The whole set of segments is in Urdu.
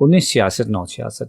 1966 966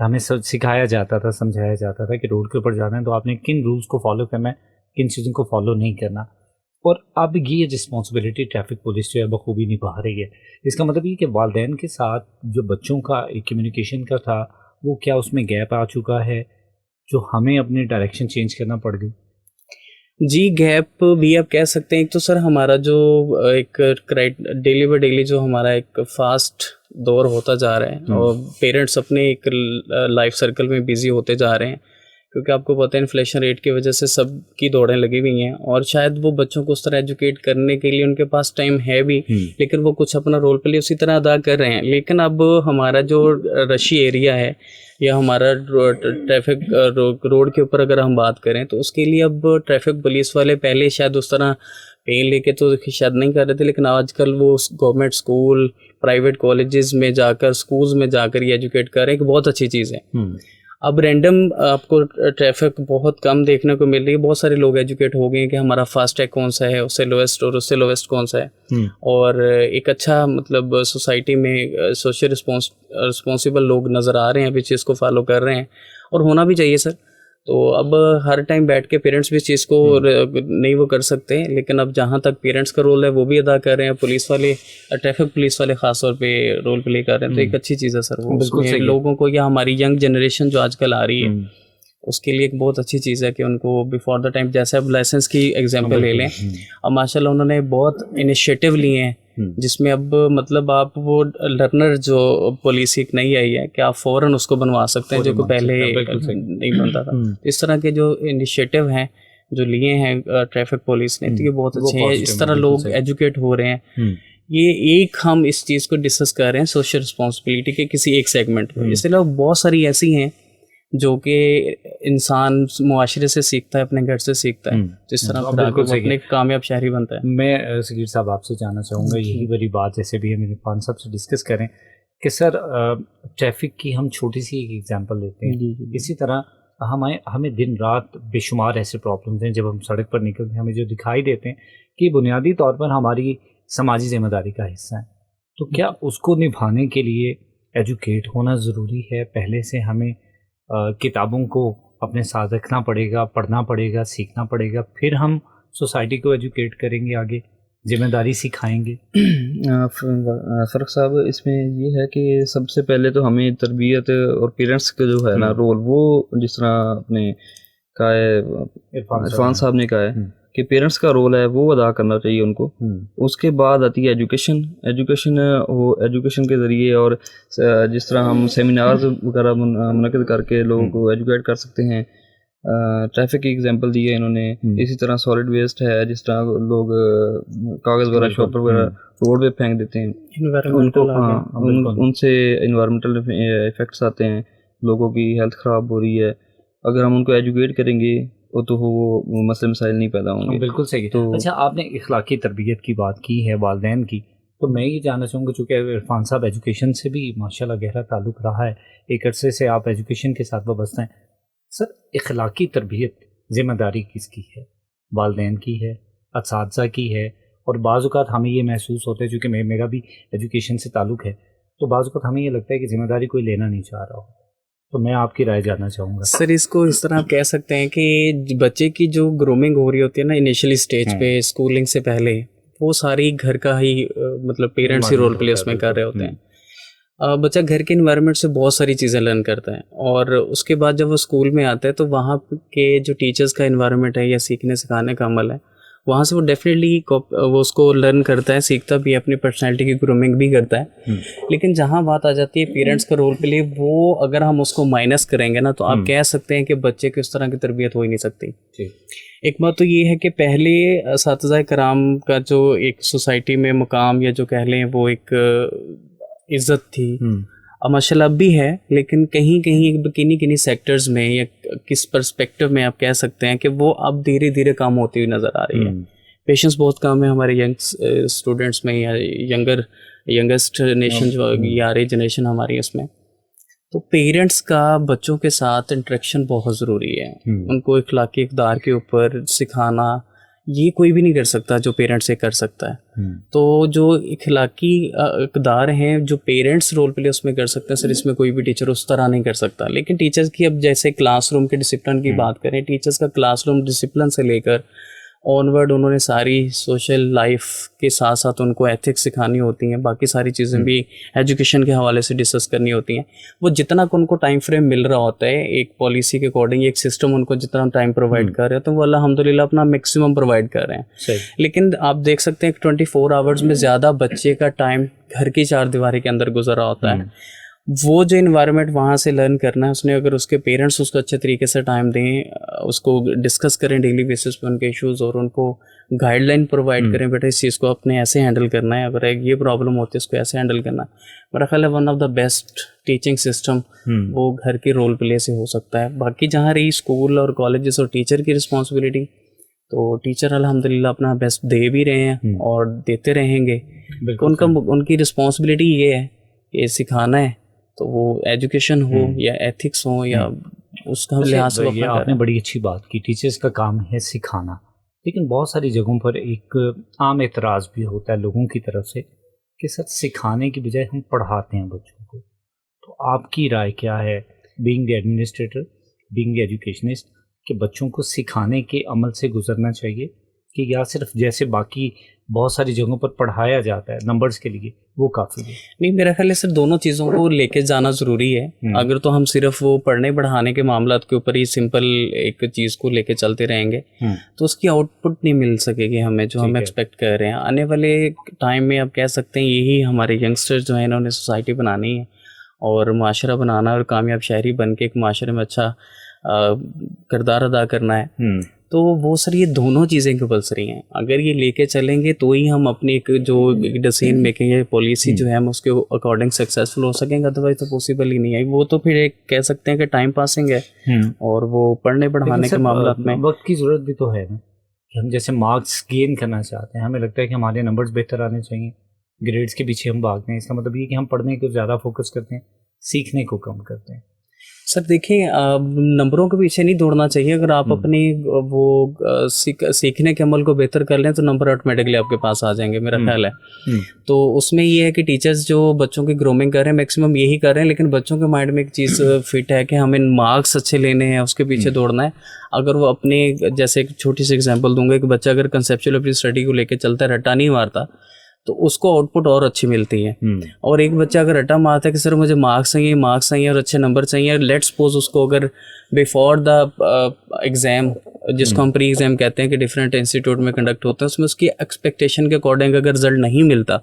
ہمیں سکھایا جاتا تھا, سمجھایا جاتا تھا کہ روڈ کے اوپر جانا ہے تو آپ نے کن رولز کو فالو کرنا ہے, کن چیزوں کو فالو نہیں کرنا. اور اب یہ رسپانسبلٹی ٹریفک پولیس جو ہے بخوبی نبھا رہی ہے. اس کا مطلب یہ کہ والدین کے ساتھ جو بچوں کا ایک کمیونیکیشن کا تھا وہ کیا اس میں گیپ آ چکا ہے جو ہمیں اپنی ڈائریکشن چینج کرنا پڑ گئی؟ جی گیپ بھی آپ کہہ سکتے ہیں. ایک تو سر ہمارا جو ایک ڈیلی بائی ڈیلی جو ہمارا ایک فاسٹ دور ہوتا جا رہا ہے اور پیرنٹس اپنے ایک لائف سرکل میں بیزی ہوتے جا رہے ہیں, کیونکہ آپ کو پتہ ہے انفلیشن ریٹ کی وجہ سے سب کی دوڑیں لگی ہوئی ہیں, اور شاید وہ بچوں کو اس طرح ایجوکیٹ کرنے کے لیے ان کے پاس ٹائم ہے بھی, لیکن وہ کچھ اپنا رول پلے اسی طرح ادا کر رہے ہیں. لیکن اب ہمارا جو رشی ایریا ہے یا ہمارا ٹریفک روڈ کے اوپر اگر ہم بات کریں تو اس کے لیے اب ٹریفک پولیس والے پہلے شاید اس طرح پین لے کے تو شاید نہیں کر رہے تھے, لیکن آج کل وہ گورنمنٹ اسکول, پرائیویٹ کالجز میں جا کر, اسکولز میں جا کر یہ ایجوکیٹ کر رہے ہیں کہ بہت اچھی چیز ہے. اب رینڈم آپ کو ٹریفک بہت کم دیکھنے کو مل رہی ہے. بہت سارے لوگ ایجوکیٹ ہو گئے ہیں کہ ہمارا فاسٹ ٹیگ کون سا ہے, اس سے لویسٹ اور اس سے لویسٹ کون سا ہے, اور ایک اچھا مطلب سوسائٹی میں سوشل رسپانسیبل لوگ نظر آ رہے ہیں, ابھی چیز کو فالو کر رہے ہیں, اور ہونا بھی چاہیے سر. تو اب ہر ٹائم بیٹھ کے پیرنٹس بھی اس چیز کو نہیں وہ کر سکتے, لیکن اب جہاں تک پیرنٹس کا رول ہے وہ بھی ادا کر رہے ہیں, پولیس والے ٹریفک پولیس والے خاص طور پہ رول پلے کر رہے ہیں. تو ایک اچھی چیز ہے سر وہ, بالکل لوگوں کو یا ہماری ینگ جنریشن جو آج کل آ رہی ہے اس کے لیے ایک بہت اچھی چیز ہے کہ ان کو بیفور دا ٹائم, جیسے اب لائسنس کی ایگزامپل لے لیں, اب ماشاء اللہ انہوں نے بہت انیشیٹو لیے ہیں جس میں اب مطلب آپ وہ لرنر جو پالیسی ایک نئی آئی ہے کہ آپ فوراً اس کو بنوا سکتے ہیں جو کہ پہلے نہیں بنتا تھا. اس طرح کے جو انیشیٹو ہیں جو لیے ہیں ٹریفک پولیس نے, تو یہ بہت اچھے ہیں. اس طرح لوگ ایجوکیٹ ہو رہے ہیں. یہ ایک ہم اس چیز کو ڈسکس کر رہے ہیں سوشل رسپانسبلٹی کے کسی ایک سیگمنٹ میں. اس کے علاوہ بہت ساری ایسی ہیں جو کہ انسان معاشرے سے سیکھتا ہے, اپنے گھر سے سیکھتا ہے, جس طرح اپنے کامیاب شہری بنتا ہے. میں سگیر صاحب آپ سے جاننا چاہوں گا یہی بڑی بات, جیسے بھی ہم عرفان صاحب سے ڈسکس کریں کہ سر ٹریفک کی ہم چھوٹی سی ایک ایگزامپل لیتے ہیں, اسی طرح ہمیں دن رات بے شمار ایسے پرابلمس ہیں جب ہم سڑک پر نکلتے ہیں, ہمیں جو دکھائی دیتے ہیں کہ بنیادی طور پر ہماری سماجی ذمہ داری کا حصہ ہیں. تو کیا اس کو نبھانے کے لیے ایجوکیٹ ہونا ضروری ہے؟ پہلے سے ہمیں کتابوں کو اپنے ساتھ رکھنا پڑے گا, پڑھنا پڑے گا, سیکھنا پڑے گا, پھر ہم سوسائٹی کو ایجوکیٹ کریں گے, آگے ذمہ داری سکھائیں گے؟ فرق صاحب اس میں یہ ہے کہ سب سے پہلے تو ہمیں تربیت اور پیرنٹس کا جو ہے نا رول, وہ جس طرح اپنے کہا ہے عرفان صاحب نے کہا ہے کہ پیرنٹس کا رول ہے وہ ادا کرنا چاہیے ان کو. اس کے بعد آتی ہے ایجوکیشن کے ذریعے, اور جس طرح ہم سیمینارز وغیرہ منعقد کر کے لوگوں کو ایجوکیٹ کر سکتے ہیں. ٹریفک کی ایگزامپل دی ہے انہوں نے. اسی طرح سالڈ ویسٹ ہے, جس طرح لوگ کاغذ وغیرہ شاپر وغیرہ روڈ پہ پھینک دیتے ہیں, ان کو ان سے انوائرمنٹل افیکٹس آتے ہیں, لوگوں کی ہیلتھ خراب ہو رہی ہے. اگر ہم ان کو ایجوکیٹ کریں گے تو وہ مسئلے مسائل نہیں پیدا ہوں گے. بالکل صحیح. تو اچھا, آپ نے اخلاقی تربیت کی بات کی ہے والدین کی, تو میں یہ جاننا چاہوں گا چونکہ عرفان صاحب ایجوکیشن سے بھی ماشاءاللہ گہرا تعلق رہا ہے, ایک عرصے سے آپ ایجوکیشن کے ساتھ وابستہ ہیں. سر اخلاقی تربیت ذمہ داری کس کی ہے؟ والدین کی ہے, اساتذہ کی ہے؟ اور بعض اوقات ہمیں یہ محسوس ہوتا ہے, چونکہ میرا بھی ایجوکیشن سے تعلق ہے, تو بعض اوقات ہمیں یہ لگتا ہے کہ ذمہ داری کوئی لینا نہیں چاہ رہا ہو. تو میں آپ کی رائے جاننا چاہوں گا. سر اس کو اس طرح آپ کہہ سکتے ہیں کہ بچے کی جو گرومنگ ہو رہی ہوتی ہے نا انیشلی اسٹیج پہ, اسکولنگ سے پہلے, وہ ساری گھر کا ہی مطلب پیرنٹس ہی رول پلے اس میں کر رہے ہوتے ہیں. بچہ گھر کے انوائرمنٹ سے بہت ساری چیزیں لرن کرتا ہے, اور اس کے بعد جب وہ اسکول میں آتا ہے تو وہاں کے جو ٹیچرس کا انوائرمنٹ ہے یا سیکھنے سکھانے کا عمل ہے, وہاں سے وہ ڈیفینیٹلی وہ اس کو لرن کرتا ہے, سیکھتا بھی ہے, اپنی پرسنالٹی کی گرومنگ بھی کرتا ہے. لیکن جہاں بات آ جاتی ہے پیرنٹس کا رول پلے, وہ اگر ہم اس کو مائنس کریں گے نا تو آپ کہہ سکتے ہیں کہ بچے کی اس طرح کی تربیت ہو ہی نہیں سکتی. ایک بات تو یہ ہے کہ پہلے اساتذہ کرام کا جو ایک سوسائٹی میں مقام یا جو کہہ لیں وہ ایک عزت تھی, ماشاء اللہ اب بھی ہے, لیکن کہیں کنہیں سیکٹرز میں یا کس پرسپیکٹو میں آپ کہہ سکتے ہیں کہ وہ اب دھیرے دھیرے کم ہوتی ہوئی نظر آ رہی ہے. پیشنس بہت کم ہے ہمارے ینگ اسٹوڈنٹس میں یا ینگسٹ نیشن جو آ رہی جنریشن ہماری اس میں. تو پیرنٹس کا بچوں کے ساتھ انٹریکشن بہت ضروری ہے, ان کو اخلاقی اقدار کے اوپر سکھانا یہ کوئی بھی نہیں کر سکتا جو پیرنٹس سے کر سکتا ہے. تو جو اخلاقی اقدار ہیں جو پیرنٹس رول پلے اس میں کر سکتے ہیں سر، اس میں کوئی بھی ٹیچر اس طرح نہیں کر سکتا. لیکن ٹیچرز کی اب جیسے کلاس روم کے ڈسپلن کی بات کریں، ٹیچرز کا کلاس روم ڈسپلن سے لے کر آن ورڈ انہوں نے ساری سوشل لائف کے ساتھ ساتھ ان کو ایتھکس سکھانی ہوتی ہیں، باقی ساری چیزیں بھی ایجوکیشن کے حوالے سے ڈسکس کرنی ہوتی ہیں. وہ جتنا ان کو ٹائم فریم مل رہا ہوتا ہے ایک پالیسی کے اکارڈنگ، ایک سسٹم ان کو جتنا ٹائم پرووائڈ کر رہے ہیں تو وہ الحمدللہ اپنا میکسیمم پرووائڈ کر رہے ہیں. لیکن آپ دیکھ سکتے ہیں کہ 24 آورز میں زیادہ بچے کا ٹائم گھر کی چار دیواری کے اندر گزر رہا ہوتا ہے. وہ جو انوائرمنٹ وہاں سے لرن کرنا ہے اس نے، اگر اس کے پیرنٹس اس کو اچھے طریقے سے ٹائم دیں، اس کو ڈسکس کریں ڈیلی بیسس پہ ان کے ایشوز، اور ان کو گائیڈ لائن پرووائڈ کریں، بیٹا اس چیز کو اپنے ایسے ہینڈل کرنا ہے، اگر یہ پرابلم ہوتی ہے اس کو ایسے ہینڈل کرنا ہے. میرا خیال ہے one of the best teaching system وہ گھر کے رول پلے سے ہو سکتا ہے. باقی جہاں رہی اسکول اور کالجز اور ٹیچر کی رسپانسبلٹی، تو ٹیچر الحمدللہ اپنا بیسٹ دے بھی رہے ہیں اور دیتے رہیں گے. ان کی رسپانسبلٹی یہ ہے کہ سکھانا ہے، تو وہ ایجوکیشن ہو یا ایتھکس ہو یا اس کا لحاظ سے. یہ آپ نے بڑی اچھی بات کی، ٹیچرز کا کام ہے سکھانا. لیکن بہت ساری جگہوں پر ایک عام اعتراض بھی ہوتا ہے لوگوں کی طرف سے کہ سر سکھانے کی بجائے ہم پڑھاتے ہیں بچوں کو. تو آپ کی رائے کیا ہے being the administrator, being the educationist, کہ بچوں کو سکھانے کے عمل سے گزرنا چاہیے کہ یا صرف جیسے باقی بہت ساری جگہوں پر پڑھایا جاتا ہے نمبرز کے لیے وہ کافی ہے؟ نہیں، میرا خیال ہے سر دونوں چیزوں کو لے کے جانا ضروری ہے. اگر تو ہم صرف وہ پڑھنے پڑھانے کے معاملات کے اوپر ہی سمپل ایک چیز کو لے کے چلتے رہیں گے تو اس کی آؤٹ پٹ نہیں مل سکے گی ہمیں جو ہم ایکسپیکٹ کر رہے ہیں. آنے والے ٹائم میں آپ کہہ سکتے ہیں یہی ہمارے ینگسٹر جو ہیں انہوں نے سوسائٹی بنانی ہے اور معاشرہ بنانا اور کامیاب شہری بن کے ایک معاشرے میں اچھا کردار ادا کرنا ہے. تو وہ سر یہ دونوں چیزیں کمپلسری ہیں. اگر یہ لے کے چلیں گے تو ہی ہم اپنی ایک جو ڈیسیژن میکنگ ہے پالیسی جو ہے ہم اس کے اکارڈنگ سکسیزفل ہو سکیں گے. ادروائز تو پاسبل ہی نہیں ہے. وہ تو پھر ایک کہہ سکتے ہیں کہ ٹائم پاسنگ ہے اور وہ پڑھنے پڑھانے کے معاملات میں وقت کی ضرورت بھی تو ہے نا کہ ہم جیسے مارکس گین کرنا چاہتے ہیں، ہمیں لگتا ہے کہ ہمارے نمبرز بہتر آنے چاہیے، گریڈس کے پیچھے ہم بھاگتے ہیں. اس کا مطلب یہ کہ ہم پڑھنے کو زیادہ فوکس کرتے ہیں، سیکھنے کو کم کرتے ہیں. سر دیکھیں نمبروں کے پیچھے نہیں دوڑنا چاہیے. اگر آپ اپنی وہ سیکھنے کے عمل کو بہتر کر لیں تو نمبر آٹومیٹکلی آپ کے پاس آ جائیں گے میرا خیال ہے. تو اس میں یہ ہے کہ ٹیچرز جو بچوں کی گرومنگ کر رہے ہیں میکسیمم یہی کر رہے ہیں، لیکن بچوں کے مائنڈ میں ایک چیز فٹ ہے کہ ہمیں مارکس اچھے لینے ہیں، اس کے پیچھے دوڑنا ہے. اگر وہ اپنے جیسے ایک چھوٹی سی ایگزامپل دوں گا کہ بچہ اگر کنسیپچول اپنی اسٹڈی کو لے کے چلتا ہے، رٹا نہیں مارتا، تو اس کو آؤٹ پٹ اور اچھی ملتی ہے. اور ایک بچہ اگر رٹا مارتا ہے کہ سر مجھے مارکس چاہیے اور اچھے نمبر چاہیے، لیٹ سپوز اس کو اگر بیفور دا ایگزام، جس کو ہم پری ایگزام کہتے ہیں کہ ڈفرینٹ انسٹیٹیوٹ میں کنڈکٹ ہوتے ہیں، اس میں اس کی ایکسپیکٹیشن کے اکارڈنگ اگر رزلٹ نہیں ملتا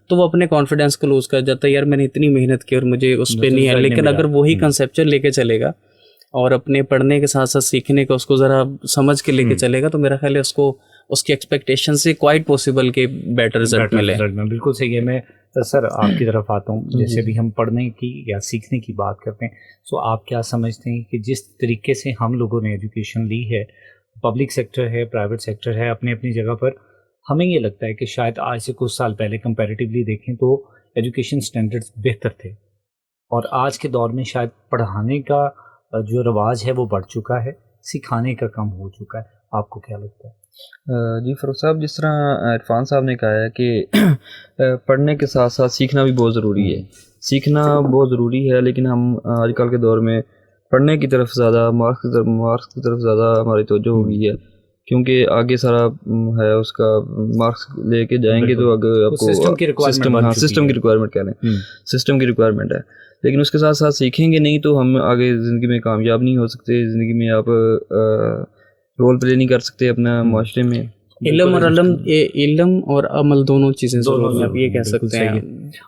تو وہ اپنے کانفیڈینس کو لوز کر جاتا ہے. یار میں نے اتنی محنت کی اور مجھے اس پہ نہیں ہے. لیکن اگر وہی کنسیپچل لے کے چلے گا اور اپنے پڑھنے کے ساتھ ساتھ سیکھنے کا اس کو ذرا سمجھ کے لے کے چلے گا تو میرا خیال ہے اس کو اس کی ایکسپیکٹیشن سے کوائٹ پاسبل کہ بیٹر رزلٹ ملے. بالکل صحیح ہے. میں سر آپ کی طرف آتا ہوں. جیسے بھی ہم پڑھنے کی یا سیکھنے کی بات کرتے ہیں، سو آپ کیا سمجھتے ہیں کہ جس طریقے سے ہم لوگوں نے ایجوکیشن لی ہے، پبلک سیکٹر ہے، پرائیویٹ سیکٹر ہے، اپنی اپنی جگہ پر، ہمیں یہ لگتا ہے کہ شاید آج سے کچھ سال پہلے کمپیریٹیولی دیکھیں تو ایجوکیشن سٹینڈرڈز بہتر تھے، اور آج کے دور میں شاید پڑھانے کا جو رواج ہے وہ بڑھ چکا ہے، سکھانے کا کم ہو چکا ہے. آپ کو کیا لگتا ہے؟ جی فاروق صاحب، جس طرح عرفان صاحب نے کہا ہے کہ پڑھنے کے ساتھ ساتھ سیکھنا بھی بہت ضروری ہے. سیکھنا بہت ضروری ہے، لیکن ہم آج کل کے دور میں پڑھنے کی طرف زیادہ، مارکس کی طرف زیادہ ہماری توجہ ہو گئی ہے، کیونکہ آگے سارا ہے اس کا مارکس لے کے جائیں گے تو اگر آپ کو سسٹم کی ریکوائرمنٹ کہہ رہے ہیں، سسٹم کی ریکوائرمنٹ ہے. لیکن اس کے ساتھ ساتھ سیکھیں گے نہیں تو ہم آگے زندگی میں کامیاب نہیں ہو سکتے. زندگی میں آپ رول پلے نہیں کر سکتے اپنا معاشرے میں. علم اور عمل دونوں چیزیں ضروری ہیں، آپ یہ کہہ سکتے ہیں.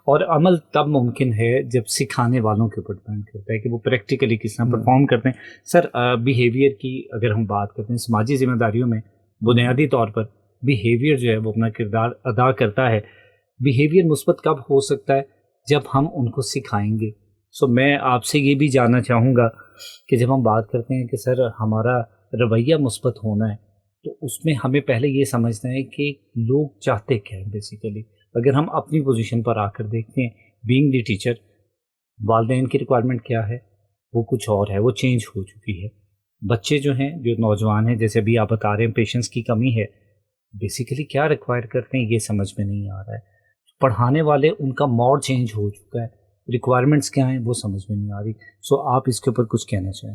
اور عمل تب ممکن ہے جب سکھانے والوں کے اوپر ڈپینڈ کرتا ہے کہ وہ پریکٹیکلی کس طرح پرفارم کرتے ہیں. سر بیہیویئر کی اگر ہم بات کرتے ہیں، سماجی ذمہ داریوں میں بنیادی طور پر بیہیویئر جو ہے وہ اپنا کردار ادا کرتا ہے. بیہیویئر مثبت کب ہو سکتا ہے؟ جب ہم ان کو سکھائیں گے. سو میں آپ سے یہ بھی جاننا چاہوں گا کہ جب ہم بات کرتے ہیں کہ سر ہمارا رویہ مثبت ہونا ہے تو اس میں ہمیں پہلے یہ سمجھنا ہے کہ لوگ چاہتے کیا ہیں بیسیکلی. اگر ہم اپنی پوزیشن پر آ کر دیکھتے ہیں، بینگ دی ٹیچر، والدین کی ریکوائرمنٹ کیا ہے، وہ کچھ اور ہے، وہ چینج ہو چکی ہے. بچے جو ہیں، جو نوجوان ہیں، جیسے ابھی آپ بتا رہے ہیں پیشنس کی کمی ہے، بیسیکلی کیا ریکوائر کرتے ہیں یہ سمجھ میں نہیں آ رہا ہے. پڑھانے والے ان کا موڈ چینج ہو چکا ہے, ریکوائرمنٹس کیا ہیں وہ سمجھ میں نہیں آ رہی. سو آپ اس کے اوپر کچھ کہنا چاہیں؟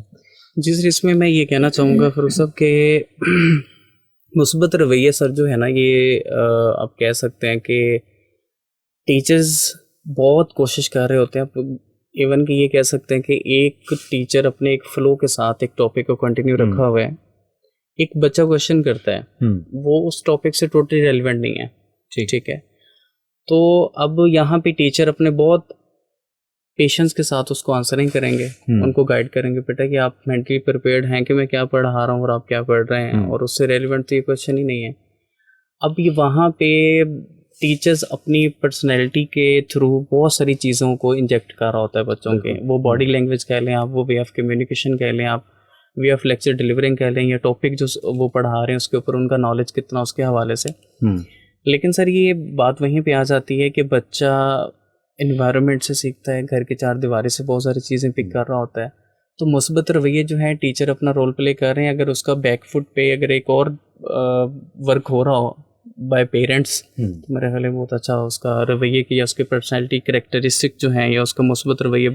جی سر, اس میں یہ کہنا چاہوں گا فاروق صاحب کہ مثبت رویہ سر جو ہے نا, یہ آپ کہہ سکتے ہیں کہ ٹیچرز بہت کوشش کر رہے ہوتے ہیں. ایون کہ یہ کہہ سکتے ہیں کہ ایک ٹیچر اپنے ایک فلو کے ساتھ ایک ٹاپک کو کنٹینیو رکھا ہوا ہے. ایک بچہ کوشچن کرتا ہے, وہ اس ٹاپک سے ٹوٹلی ریلیونٹ نہیں ہے, ٹھیک ہے, تو اب یہاں پہ ٹیچر اپنے بہت پیشنس کے ساتھ اس کو آنسرنگ کریں گے, ان کو گائیڈ کریں گے, بیٹا کہ آپ مینٹلی پریپیئرڈ ہیں کہ میں کیا پڑھا رہا ہوں اور آپ کیا پڑھ رہے ہیں, اور اس سے ریلیونٹ تو یہ کوشچن ہی نہیں ہے. اب یہ وہاں پہ ٹیچرز اپنی پرسنالٹی کے تھرو بہت ساری چیزوں کو انجیکٹ کر رہا ہوتا ہے بچوں کے. وہ باڈی لینگویج کہہ لیں آپ, وہ وے آف کمیونیکیشن کہہ لیں آپ, وے آف لیکچر ڈیلیورنگ کہہ لیں, یا ٹاپک جو وہ پڑھا رہے ہیں اس کے اوپر ان کا نالج کتنا اس کے حوالے سے. لیکن سر یہ بات وہیں پہ آ جاتی ہے کہ بچہ انوائرمنٹ سے سیکھتا ہے, گھر کے چار دیواری سے بہت ساری چیزیں پک کر رہا ہوتا ہے. تو مثبت رویے جو ہیں ٹیچر اپنا رول پلے کر رہے ہیں. اگر اس کا بیک فٹ پہ اگر ایک اور ورک ہو رہا ہو بائی پیرنٹس, تو میرے خیال ہے بہت اچھا اس کا رویے کی یا اس کے پرسنالٹی کریکٹرسٹک جو ہیں یا اس کا مثبت رویے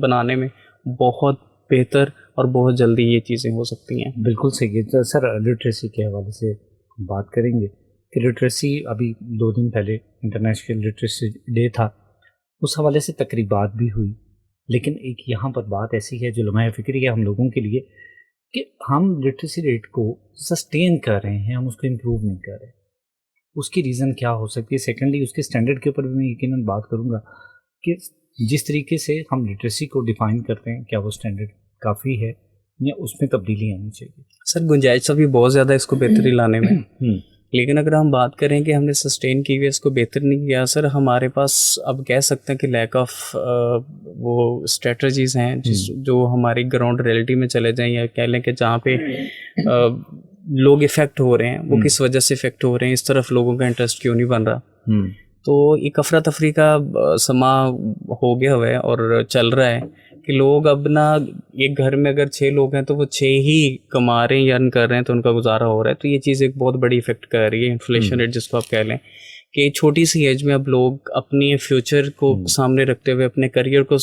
بنانے میں بہت بہتر اور بہت جلدی یہ چیزیں ہو سکتی ہیں. بالکل صحیح ہے سر. لٹریسی کے حوالے سے بات کریں گے کہ لٹریسی ابھی 2 دن پہلے انٹرنیشنل لٹریسی ڈے تھا, اس حوالے سے تقریبات بھی ہوئی. لیکن ایک یہاں پر بات ایسی ہے جو لمحہ فکری ہے ہم لوگوں کے لیے کہ ہم لٹریسی ریٹ کو سسٹین کر رہے ہیں, ہم اس کو امپروو نہیں کر رہے. اس کی ریزن کیا ہو سکتی ہے؟ سیکنڈلی اس کے اسٹینڈرڈ کے اوپر بھی میں یقیناً بات کروں گا کہ جس طریقے سے ہم لٹریسی کو ڈیفائن کرتے ہیں کیا وہ اسٹینڈرڈ کافی ہے یا اس میں تبدیلی آنی چاہیے؟ سر گنجائش ابھی بہت زیادہ اس کو بہتری لانے میں, لیکن اگر ہم بات کریں کہ ہم نے سسٹین کی ہوئی اس کو بہتر نہیں کیا سر, ہمارے پاس اب کہہ سکتے ہیں کہ لیک آف وہ اسٹریٹجیز ہیں جو ہماری گراؤنڈ ریئلٹی میں چلے جائیں, یا کہہ لیں کہ جہاں پہ لوگ افیکٹ ہو رہے ہیں وہ کس وجہ سے افیکٹ ہو رہے ہیں, اس طرف لوگوں کا انٹرسٹ کیوں نہیں بن رہا. تو ایک افراتفری کا سما ہو گیا ہوا ہے اور چل رہا ہے کہ لوگ اب نا ایک گھر میں اگر 6 لوگ ہیں تو وہ 6 ہی کما رہے ہیں یا ارن کر رہے ہیں تو ان کا گزارا ہو رہا ہے. تو یہ چیز ایک بہت بڑی افیکٹ کر رہی ہے انفلیشن ریٹ جس کو آپ کہہ لیں, کہ چھوٹی سی ایج میں اب لوگ اپنی فیوچر کو سامنے رکھتے ہوئے اپنے کریئر کو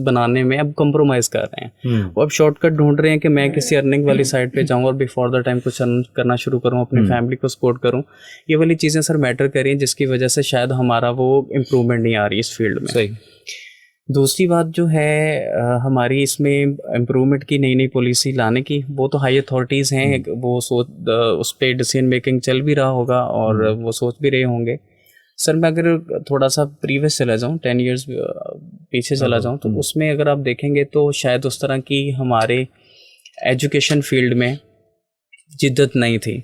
بنانے میں اب کمپرومائز کر رہے ہیں. وہ اب شارٹ کٹ ڈھونڈ رہے ہیں کہ میں کسی ارننگ والی سائڈ پہ جاؤں اور بیفور دا ٹائم کچھ ارن کرنا شروع کروں, اپنی فیملی کو سپورٹ کروں. یہ والی چیزیں سر میٹر کر رہی ہیں جس کی وجہ سے شاید ہمارا وہ امپروومنٹ نہیں آ رہی اس فیلڈ میں. صحیح. دوسری بات جو ہے ہماری اس میں امپرومنٹ کی نئی پالیسی لانے کی, وہ تو ہائی اتھارٹیز ہیں, وہ اس پہ ڈیسیژن میکنگ چل بھی رہا ہوگا اور وہ سوچ بھی رہے ہوں گے. سر میں اگر تھوڑا سا پریویس چلا جاؤں, 10 ایئرس پیچھے چلا جاؤں, تو اس میں اگر آپ دیکھیں گے تو شاید اس طرح کی ہمارے ایجوکیشن فیلڈ میں جدت نہیں تھی.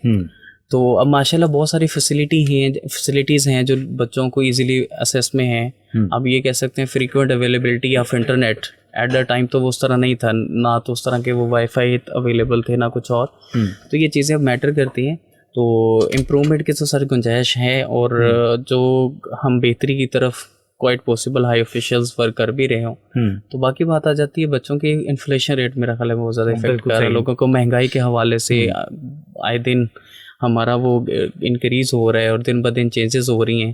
تو اب ماشاءاللہ بہت ساری فیسلٹیز ہیں جو بچوں کو ایزیلی اسیس میں ہیں. اب یہ کہہ سکتے ہیں frequent availability of internet at the time تو وہ اس طرح نہیں تھا, نہ تو اس طرح کے وہ وائی فائی اویلیبل تھے نہ کچھ اور. تو یہ چیزیں اب میٹر کرتی ہیں. تو امپرومنٹ کی تو سر گنجائش ہے, اور جو ہم بہتری کی طرف quite possible high officials work کر بھی رہے ہوں. تو باقی بات آ جاتی ہے بچوں کے انفلیشن ریٹ میرا خیال ہے بہت زیادہ افیکٹ کر رہا ہے لوگوں کو. مہنگائی کے حوالے سے آئے دن ہمارا وہ انکریز ہو رہا ہے اور دن بدن چینجز ہو رہی ہیں.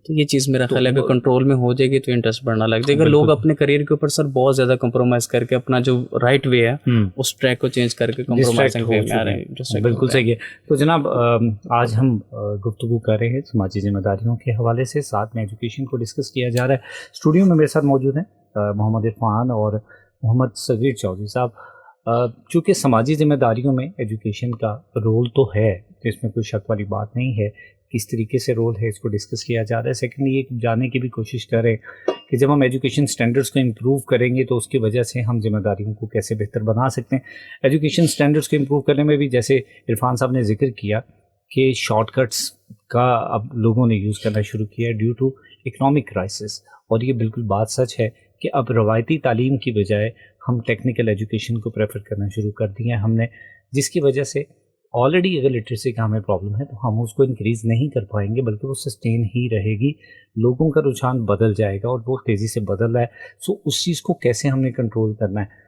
تو یہ چیز میرا خیال ہے اگر کنٹرول میں ہو جائے گی تو انٹرسٹ بڑھنا لگ جائے گا. لوگ اپنے کریئر کے اوپر سر بہت زیادہ کمپرومائز کر کے اپنا جو رائٹ وے ہے اس ٹریک کو چینج کر کے کمپرومائزنگ وے میں آ رہے ہیں. بالکل صحیح ہے. تو جناب آج ہم گفتگو کر رہے ہیں سماجی ذمہ داریوں کے حوالے سے, ساتھ میں ایجوکیشن کو ڈسکس کیا جا رہا ہے. اسٹوڈیو میں میرے ساتھ موجود ہیں محمد عرفان اور محمد صغیر چودھری صاحب. چونکہ سماجی ذمہ داریوں میں ایجوکیشن کا رول تو ہے, تو اس میں کوئی شک والی بات نہیں ہے, کس طریقے سے رول ہے اس کو ڈسکس کیا جا رہا ہے. سیکنڈلی یہ جاننے کی بھی کوشش کریں کہ جب ہم ایجوکیشن سٹینڈرڈس کو امپروو کریں گے تو اس کی وجہ سے ہم ذمہ داریوں کو کیسے بہتر بنا سکتے ہیں. ایجوکیشن سٹینڈرڈس کو امپروو کرنے میں بھی جیسے عرفان صاحب نے ذکر کیا کہ شارٹ کٹس کا اب لوگوں نے یوز کرنا شروع کیا ڈیو ٹو اکنامک کرائسس, اور یہ بالکل بات سچ ہے کہ اب روایتی تعلیم کی بجائے ہم ٹیکنیکل ایجوکیشن کو پریفر کرنا شروع کر دیا ہے ہم نے, جس کی وجہ سے آلریڈی اگر لٹریسی کا ہمیں پرابلم ہے تو ہم اس کو انکریز نہیں کر پائیں گے, بلکہ وہ سسٹین ہی رہے گی. لوگوں کا رجحان بدل جائے گا اور بہت تیزی سے بدل رہا ہے. سو اس چیز کو کیسے ہم نے کنٹرول کرنا ہے.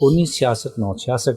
1966 966।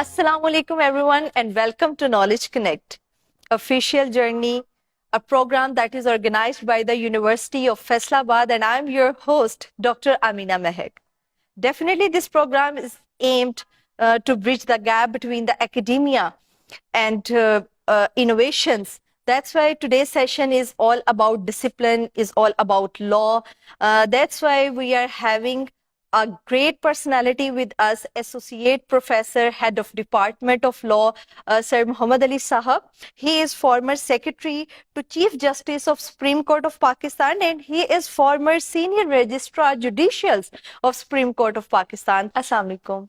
Assalamu alaikum everyone and welcome to Knowledge Connect, official journey, a program that is organized by the University of Faisalabad, and I am your host Dr. Amina Mehak. Definitely this program is aimed to bridge the gap between the academia and innovations. That's why today's session is all about discipline, is all about law. That's why we are having a great personality with us, Associate Professor, Head of Department of Law, Sir Muhammad Ali Sahab. He is former Secretary to Chief Justice of Supreme Court of Pakistan, and he is former Senior Registrar Judicials of Supreme Court of Pakistan. Assalamu alaikum.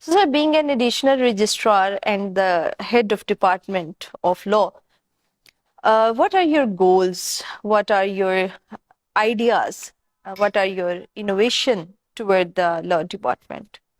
So, sir, being an additional registrar and the head of department of law, what are your goals? What are your ideas? What are your innovation toward the law department?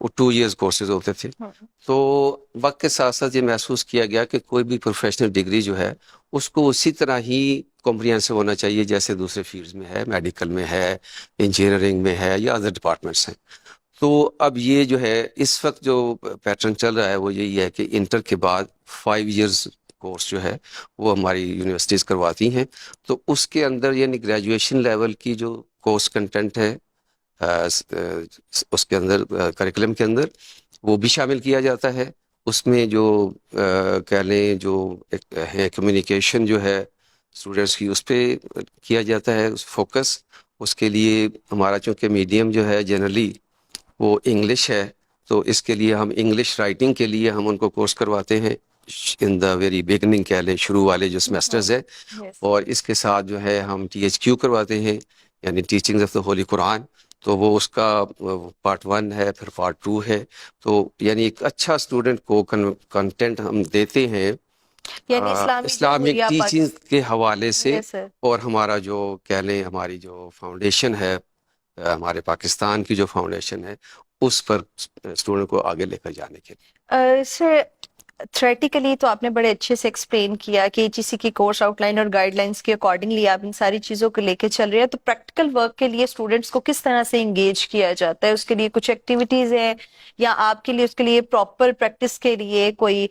وہ 2 years کورسز ہوتے تھے. تو وقت کے ساتھ ساتھ یہ محسوس کیا گیا کہ کوئی بھی پروفیشنل ڈگری جو ہے اس کو اسی طرح ہی کمپریہنسو ہونا چاہیے جیسے دوسرے فیلڈز میں ہے, میڈیکل میں ہے, انجینئرنگ میں ہے یا ادر ڈپارٹمنٹس ہیں. تو اب یہ جو ہے اس وقت جو پیٹرن چل رہا ہے وہ یہی ہے کہ انٹر کے بعد 5 years کورس جو ہے وہ ہماری یونیورسٹیز کرواتی ہیں. تو اس کے اندر یعنی گریجویشن لیول کی جو کورس کنٹینٹ ہے اس کے اندر کریکولم کے اندر وہ بھی شامل کیا جاتا ہے. اس میں جو کہہ لیں جو ہے کمیونیکیشن جو ہے اسٹوڈنٹس کی اس پہ کیا جاتا ہے فوکس. اس کے لیے ہمارا چونکہ میڈیم جو ہے جنرلی وہ انگلش ہے تو اس کے لیے ہم انگلش رائٹنگ کے لیے ہم ان کو کورس کرواتے ہیں ان دا ویری بگننگ کہہ لیں شروع والے جو سمیسٹرز ہے. اور اس کے ساتھ جو ہے ہم THQ کرواتے ہیں یعنی ٹیچنگ آف دا ہولی قرآن. تو وہ اس کا پارٹ 1 ہے پھر پارٹ 2 ہے. تو یعنی ایک اچھا اسٹوڈنٹ کو کنٹینٹ ہم دیتے ہیں یعنی اسلامک ٹیچنگ کے حوالے سے. اور ہمارا جو کہہ لیں ہماری جو فاؤنڈیشن ہے ہمارے پاکستان کی جو فاؤنڈیشن ہے اس پر اسٹوڈنٹ کو آگے لے کر جانے کے لیے. سر تھریٹیکلی تو آپ نے بڑے اچھے سے ایکسپلین کیا کہ HEC کی کورس آؤٹ لائن اور گائیڈ لائنس کے اکارڈنگلی آپ ان ساری چیزوں کو لے کے چل رہے ہیں. تو پریکٹیکل ورک کے لیے اسٹوڈنٹس کو کس طرح سے انگیج کیا جاتا ہے؟ اس کے لیے کچھ ایکٹیویٹیز ہیں یا آپ کے لیے اس کے لیے پراپر پریکٹس کے لیے کوئی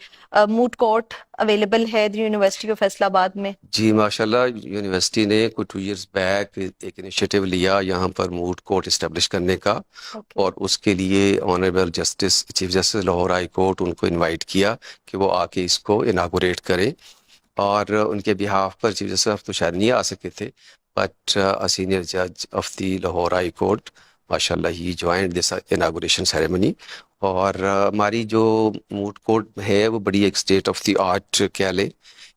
موٹ کورٹ اویلیبل ہے یونیورسٹی آف فیصل آباد میں؟ جی ماشاءاللہ یونیورسٹی نے کوئی 2 years بیک ایک انیشیٹو لیا یہاں پر موٹ کورٹ اسٹیبلش کرنے کا. اور اس کے لیے honourable justice chief justice Lahore high court ان کو انوائٹ کیا کہ وہ آ کے اس کو اناگوریٹ کریں. اور ان کے بہاف پر چیف جسٹس صاحب تو شاید نہیں آ سکے تھے بٹ سینئر جج of the Lahore high court ماشاءاللہ ہی جوائنڈ دس اناگوریشن سیریمنی. اور ہماری جو موٹ کورٹ ہے وہ بڑی ایک اسٹیٹ آف دی آرٹ کہہ لیں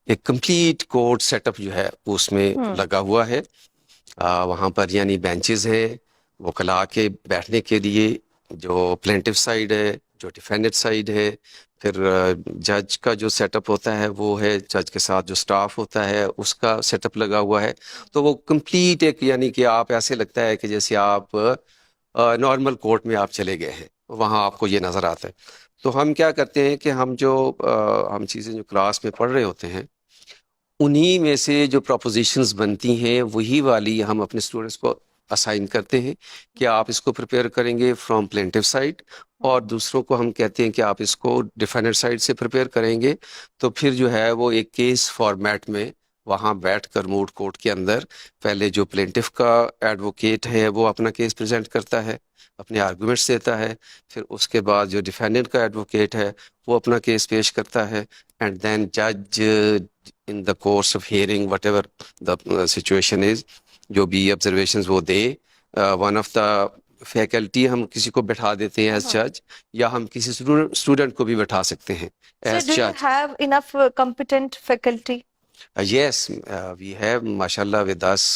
ایک کمپلیٹ کورٹ سیٹ اپ جو ہے اس میں لگا ہوا ہے. وہاں پر یعنی بینچز ہیں وکلاء کے بیٹھنے کے لیے, جو پلینٹو سائڈ ہے جو ڈیفینڈنٹ سائڈ ہے. پھر جج کا جو سیٹ اپ ہوتا ہے وہ ہے جج کے ساتھ جو سٹاف ہوتا ہے اس کا سیٹ اپ لگا ہوا ہے. تو وہ کمپلیٹ ایک یعنی کہ آپ ایسے لگتا ہے کہ جیسے آپ نارمل کورٹ میں آپ چلے گئے ہیں, وہاں آپ کو یہ نظر آتا ہے. تو ہم کیا کرتے ہیں کہ ہم چیزیں جو کلاس میں پڑھ رہے ہوتے ہیں انہی میں سے جو پروپوزیشنز بنتی ہیں وہی والی ہم اپنے اسٹوڈنٹس کو اسائن کرتے ہیں کہ آپ اس کو پریپیئر کریں گے فرام پلینٹو سائڈ, اور دوسروں کو ہم کہتے ہیں کہ آپ اس کو ڈیفینڈنٹ سائڈ سے پریپیئر کریں گے. تو پھر جو ہے وہ ایک کیس فارمیٹ میں وہاں بیٹھ کر موٹ کورٹ کے اندر پہلے جو پلینٹف کا ایڈوکیٹ ہے وہ اپنا کیس پریزنٹ کرتا ہے, اپنے آرگومنٹس دیتا ہے. پھر اس کے بعد جو ڈیفینڈنٹ کا ایڈوکیٹ ہے وہ اپنا کیس پیش کرتا ہے. اینڈ دین جج in the course of hearing whatever the situation is جو بھی observations وہ دے. one of the faculty ہم کسی کو بٹھا دیتے ہیں as judge یا ہم کسی student کو بھی بٹھا سکتے ہیں as judge. So do you judge. have enough competent faculty? Yes, we have mashallah with us